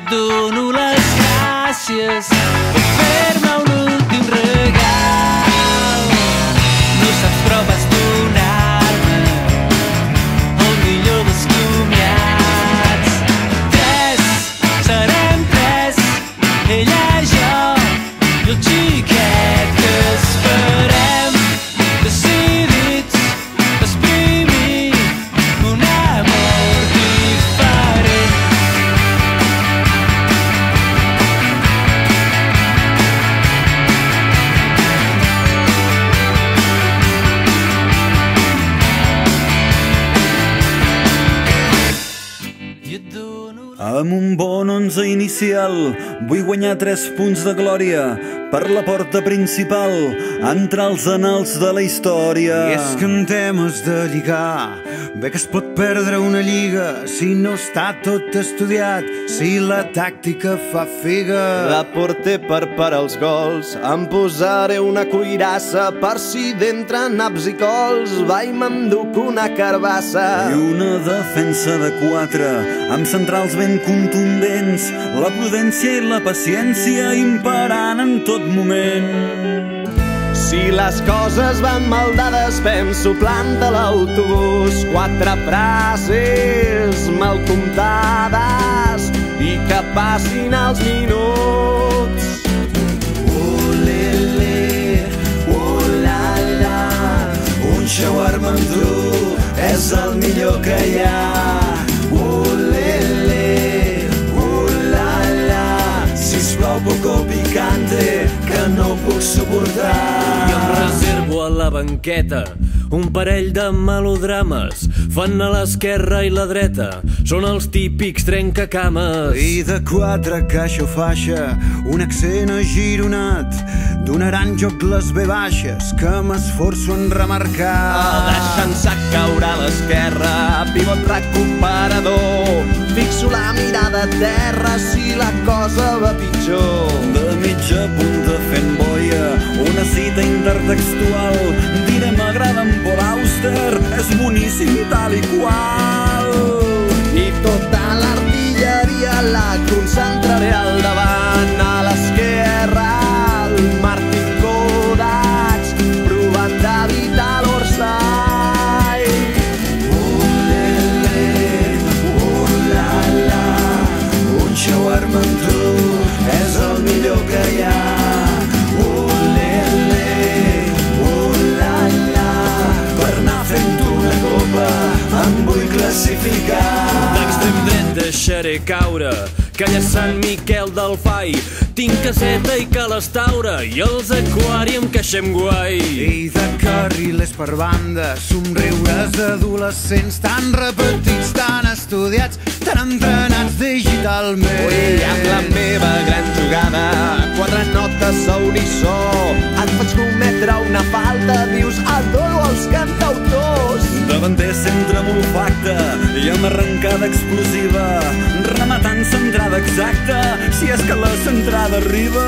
et dono les gràcies per fer-me un últim regal. No saps però vas donar-me el millor dels comiats. Serem tres, ella, jo i el xiquet que esperem, decidits a exprimir un amor diferent. Amb un bon 11 inicial vull guanyar 3 punts de glòria per la porta principal, entrar als annals de la història. I és que en temes de lligar bé que es pot perdre una lliga si no està tot estudiat, si la tàctica fa figa. La porter per parar els gols, em posaré una cuirassa per si d'entre naps i cols va i m'enduc una carbassa. I una defensa de 4 amb centrals ben contundents, la prudència i la paciència imperant en tot moment. Si les coses van mal dades, penso planta l'autobús. 4 frases mal comptades i que passin els minuts. Olele, olala, un shawarma amb tu és el millor que hi ha. Olele, olala, sisplau poco picante que no puc suportar. I em reservo a la banqueta un parell de melodrames, fan a l'esquerra i la dreta, són els típics trencacames. I de 4 caixa o faixa, un accent agironat, donaran joc les ve baixes que m'esforço en remarcar. Deixant-se caure a l'esquerra, pivot recuperador, fixo la mirada a terra si la cosa va pitjor. De mitja punta fent boia, una cita intertextual, diré m'agrada en Paul Auster, és boníssim tal i qual. I tota l'artilleria la concentraré al davant, a l'esquerra, el Martí Kodaks, provant d'evitar l'orsai. Olele, olala, un shawarma amb tu és el millor que hi ha. Olele, olala, per anar fent una copa em vull classificar. D'extrem dret deixaré caure calla Sant Miquel del Fai, tinc caseta i calestaura i els aquàrium que queixem guai. I de carrilers per banda, somriures d'adolescents tan repetits, tan estudiats, tan entrenats digitalment. Ui, amb la meva gran jugada, 4 notes a unisó, et faig cometre una falta, dius adoro els cantautors. Davanter centre amb olfacte i amb arrencada explosiva, rematant centrada exacta, si és que la centrada arriba.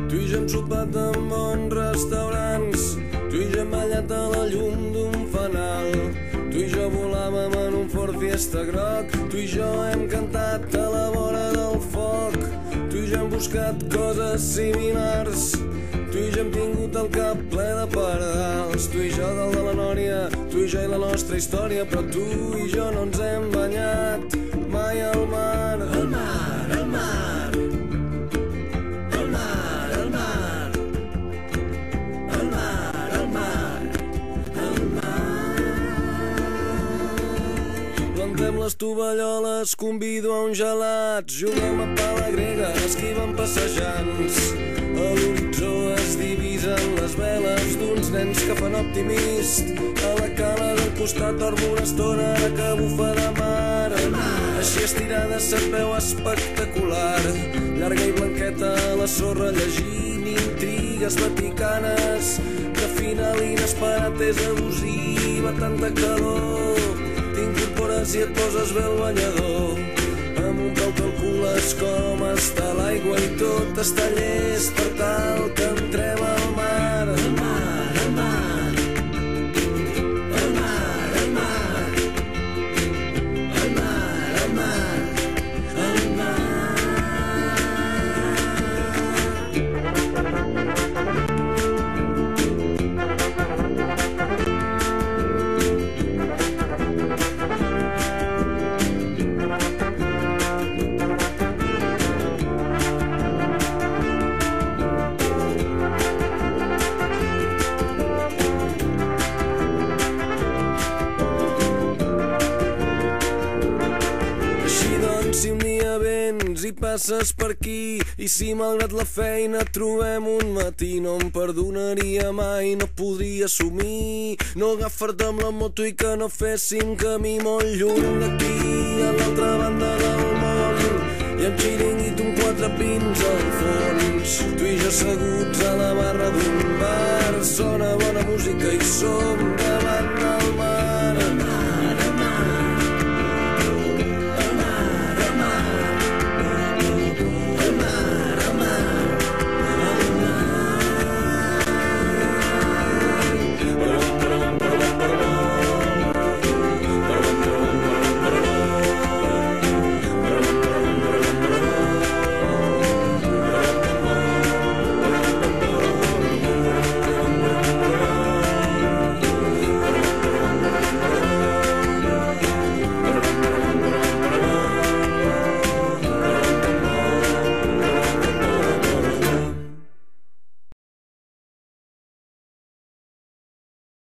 Tu i jo hem sopat en bons restaurants, tu i jo hem ballat a la llum d'un fanal, tu i jo volàvem en un Ford Fiesta groc, tu i jo hem cantat a la vora del foc, tu i jo hem buscat coses similars, tu i jo hem tingut el cap ple de pardals, tu i jo dalt de la Nòria, tu i jo i la nostra història, però tu i jo no ens hem banyat mai al mar. Al mar, al mar. Plantem les tovalloles, convido a un gelat, juguem a pala grega, esquivem passejants. A l'horitzó es divisen les veles d'uns nens que fan optimist. A la cala del costat dormo una estona ara que bufa de mar. Així estirada se't veu espectacular, llarga i blanqueta a la sorra llegint intrigues vaticanes. Que final inesperat és abusiva, tanta calor. T'incorpores i et poses bé el banyador. Amb un peu calcules com està l'aigua i tot està llest per tal que entrem al mar. Al mar, al mar. Al mar, al mar. Al mar, al mar. Al mar. Si un dia vens i passes per aquí, i si malgrat la feina trobem un matí, no em perdonaria mai, no podria assumir no agafar-te amb la moto i que no féssim camí molt lluny d'aquí, a l'altra banda del món, i amb xiringuit un 4 pins al fons, tu i jo asseguts a la barra d'un bar. Sona bona música i som